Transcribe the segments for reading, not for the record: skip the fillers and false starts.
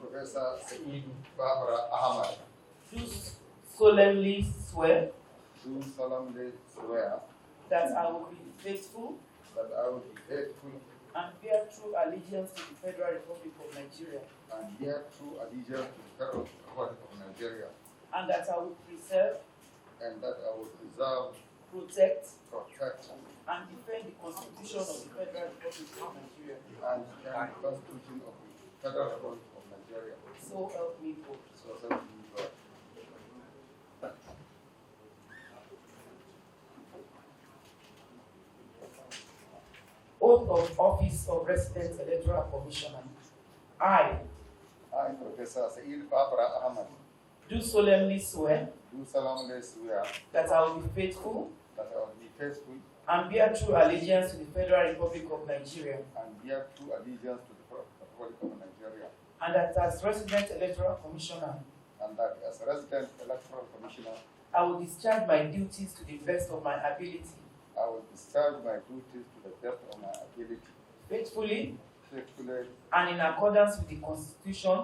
Professor Said Barbara Ahmad, do solemnly swear do solemnly swear that I will be faithful that I will be faithful and bear true allegiance to the Federal Republic of Nigeria, and bear true allegiance to the Federal Republic of Nigeria, and that I will preserve, and that I will preserve, protect, protect, and defend the Constitution of the Federal Republic of Nigeria. and defend the Constitution of the Federal Republic of Nigeria. So help me God. So help me God. Oath of Office of Resident Electoral Commissioner. I I, Professor Said Barbara Ahmad, do solemnly swear do solemnly swear that I will be faithful that I will be faithful and bear true allegiance to the Federal Republic of Nigeria, and bear true allegiance to the Republic of Nigeria, and that as Resident Electoral Commissioner, and that as a resident electoral commissioner, I will discharge my duties to the best of my ability, I will discharge my duties to the best of my ability, faithfully faithfully, and in accordance with the Constitution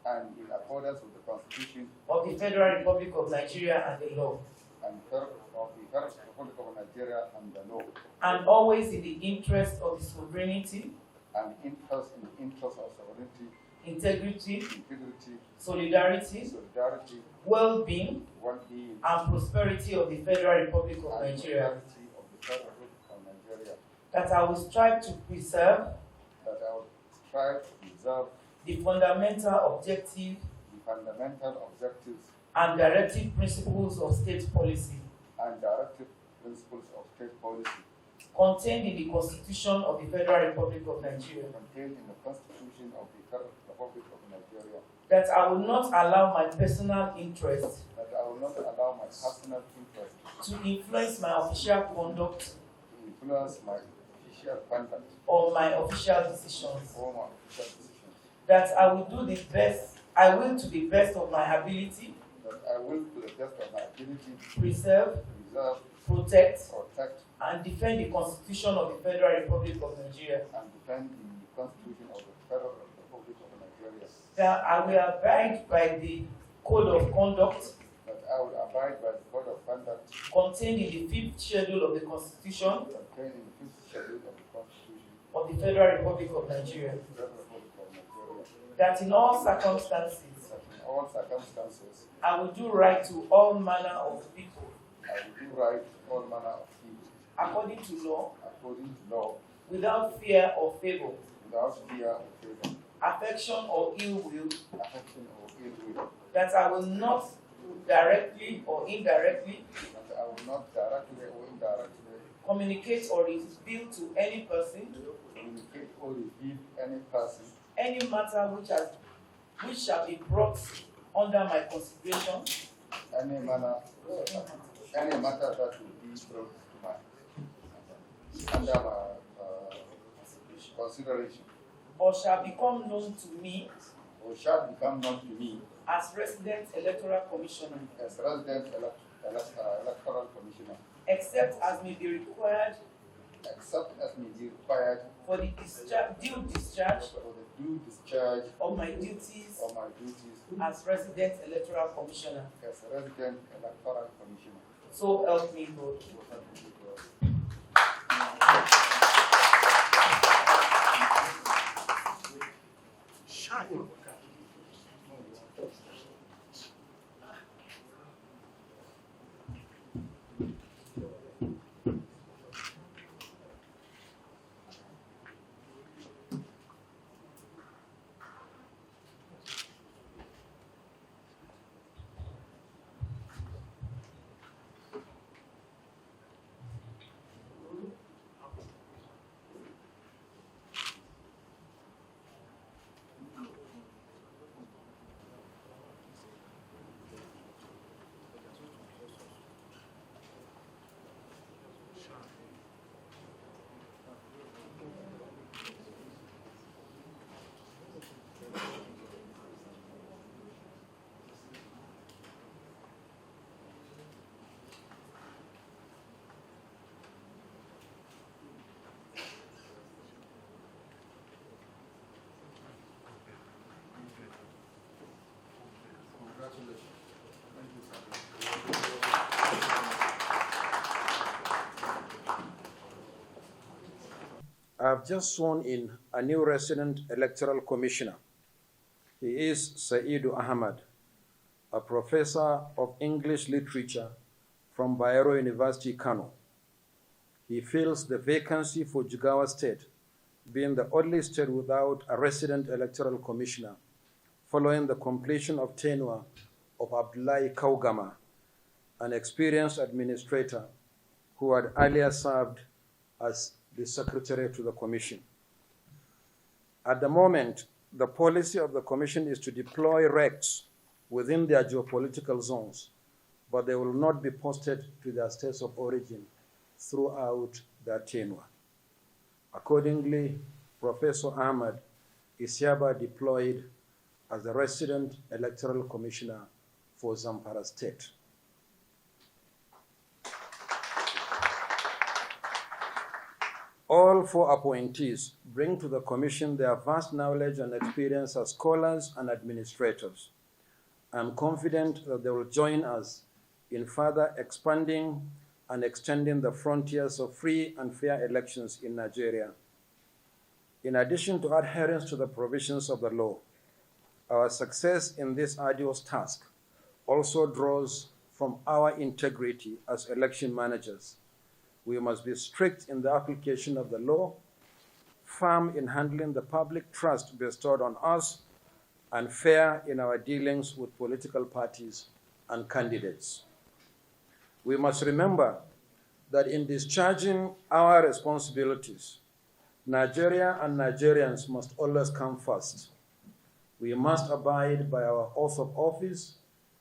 and in accordance with the Constitution of the Federal Republic of Nigeria and the law, and of the Federal Republic of Nigeria and the law, and always in the interest of the sovereignty, and in the interest of sovereignty, integrity, integrity, solidarity, solidarity, well-being, well-being, and prosperity of the Federal Republic of and Nigeria, prosperity of the Federal Republic of Nigeria, that I will strive to preserve that I will strive to preserve the fundamental objective the fundamental objectives and directive principles of state policy and directive principles of state policy contained in the Constitution of the Federal Republic of Nigeria, contained in the Constitution of the Federal Republic of Nigeria, that I will not allow my personal interest that I will not allow my personal interest to influence my official conduct to influence my official conduct or my official decisions, or my official decisions, that I will to the best of my ability, that I will, to the best of my ability, preserve, protect, protect, and defend the Constitution of the Federal Republic of Nigeria, and defend the Constitution of the Federal Republic of Nigeria, that I will abide by the Code of Conduct that I will abide by the Code of Conduct contained in the 5th schedule of the Constitution contained in the 5th schedule of the Constitution of the Federal Republic of Nigeria, of the Federal Republic of Nigeria, that in all circumstances that in all circumstances I will do right to all manner of people I will do right to all manner of people according to law, according to law, without fear or favor, without fear or favor, affection or ill will, affection or ill will, that I will not directly or indirectly that I will not directly or indirectly communicate or reveal to any person communicate or reveal any person any matter which shall be brought under my consideration, any matter that will be brought to my under my consideration, or shall become known to me or shall become known to me as Resident Electoral Commissioner, as resident electoral commissioner, except as may be required for the due discharge of my duties duties as Resident Electoral Commissioner. as resident electoral commissioner. So help me God. Congratulations. Thank you, sir. I've just sworn in a new resident electoral commissioner. He is Saidu Ahmad, a professor of English literature from Bayero University, Kano. He fills the vacancy for Jigawa State, being the only state without a resident electoral commissioner, following the completion of tenure of Abdullahi Kaugama, an experienced administrator who had earlier served as the secretary to the commission. At the moment, the policy of the commission is to deploy RECs within their geopolitical zones, but they will not be posted to their states of origin throughout their tenure. Accordingly, Professor Ahmad is hereby deployed as the resident electoral commissioner for Zamfara State. All four appointees bring to the commission their vast knowledge and experience as scholars and administrators. I'm confident that they will join us in further expanding and extending the frontiers of free and fair elections in Nigeria. In addition to adherence to the provisions of the law, our success in this arduous task also draws from our integrity as election managers. We must be strict in the application of the law, firm in handling the public trust bestowed on us, and fair in our dealings with political parties and candidates. We must remember that in discharging our responsibilities, Nigeria and Nigerians must always come first. We must abide by our oath of office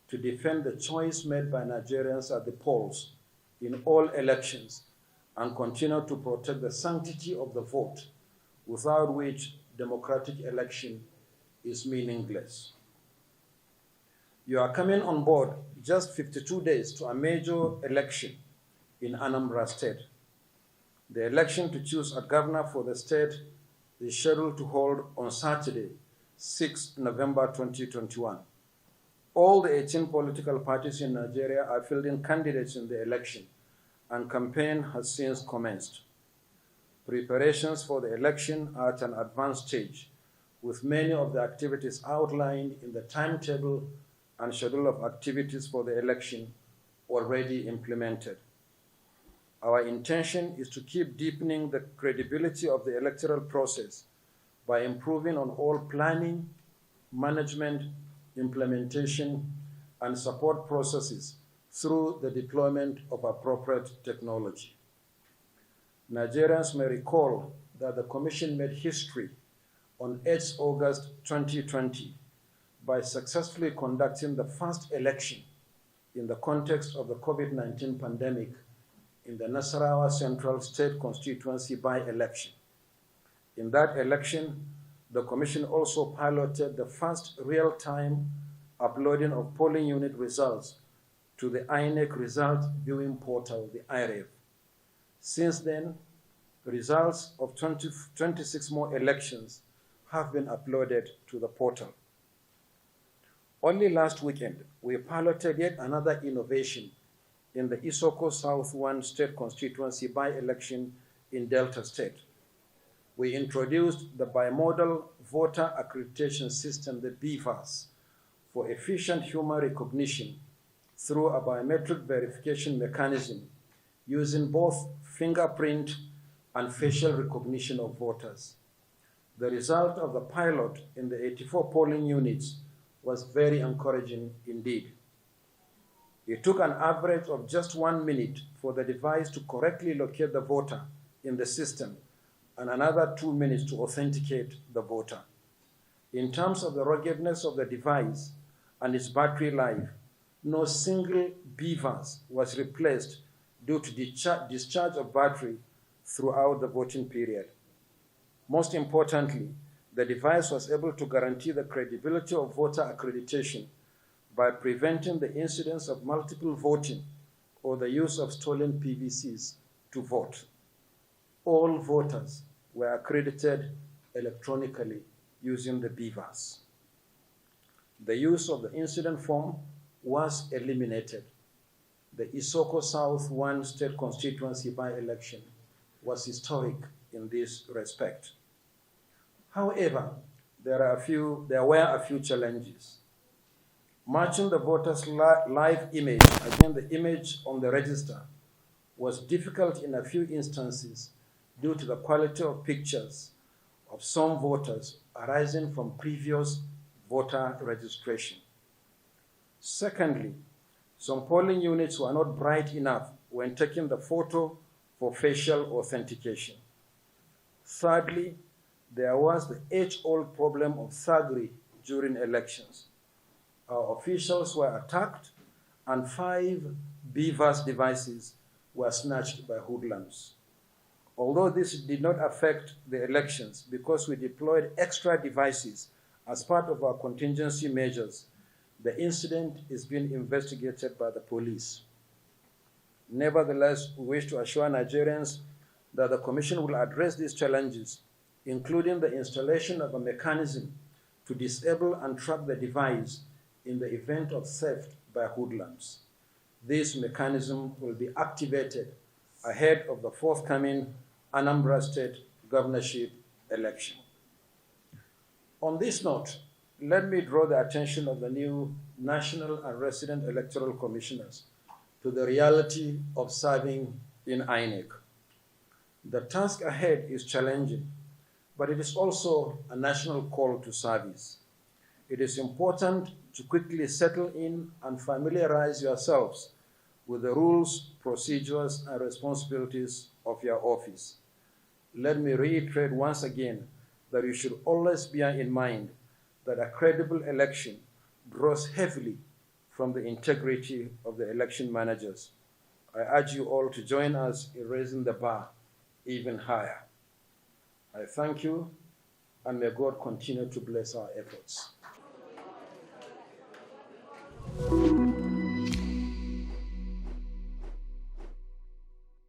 to defend the choice made by Nigerians at the polls in all elections and continue to protect the sanctity of the vote, without which democratic election is meaningless. You are coming on board just 52 days to a major election in Anambra State. The election to choose a governor for the state is scheduled to hold on Saturday, 6 November 2021. All the 18 political parties in Nigeria are fielding candidates in the election, and campaign has since commenced. Preparations for the election are at an advanced stage, with many of the activities outlined in the timetable and schedule of activities for the election already implemented. Our intention is to keep deepening the credibility of the electoral process by improving on all planning, management, implementation, and support processes through the deployment of appropriate technology. Nigerians may recall that the Commission made history on 8 August 2020 by successfully conducting the first election in the context of the COVID-19 pandemic in the Nasarawa Central State Constituency by-election. In that election, the Commission also piloted the first real-time uploading of polling unit results to the INEC result viewing portal, the IREV. Since then, results of 26 more elections have been uploaded to the portal. Only last weekend, we piloted yet another innovation in the Isoko South 1 State Constituency by-election in Delta State. We introduced the bimodal voter accreditation system, the BVAS, for efficient human recognition through a biometric verification mechanism using both fingerprint and facial recognition of voters. The result of the pilot in the 84 polling units was very encouraging indeed. It took an average of just 1 minute for the device to correctly locate the voter in the system and another 2 minutes to authenticate the voter. In terms of the ruggedness of the device and its battery life, no single BVAS was replaced due to discharge of battery throughout the voting period. Most importantly, the device was able to guarantee the credibility of voter accreditation by preventing the incidence of multiple voting or the use of stolen PVCs to vote. All voters were accredited electronically using the BVAS. The use of the incident form was eliminated. The Isoko South 1 state constituency by-election was historic in this respect. However, there were a few challenges. Matching the voters' live image against the image on the register was difficult in a few instances due to the quality of pictures of some voters arising from previous voter registration. Secondly, some polling units were not bright enough when taking the photo for facial authentication. Thirdly, there was the age-old problem of thuggery during elections. Our officials were attacked and 5 BVAS devices were snatched by hoodlums. Although this did not affect the elections because we deployed extra devices as part of our contingency measures, the incident is being investigated by the police. Nevertheless, we wish to assure Nigerians that the Commission will address these challenges, including the installation of a mechanism to disable and track the device in the event of theft by hoodlums. This mechanism will be activated ahead of the forthcoming Anambra State governorship election. On this note, let me draw the attention of the new national and resident electoral commissioners to the reality of serving in INEC. The task ahead is challenging, but it is also a national call to service. It is important to quickly settle in and familiarize yourselves with the rules, procedures, and responsibilities of your office. Let me reiterate once again that you should always bear in mind that a credible election draws heavily from the integrity of the election managers. I urge you all to join us in raising the bar even higher. I thank you, and may God continue to bless our efforts.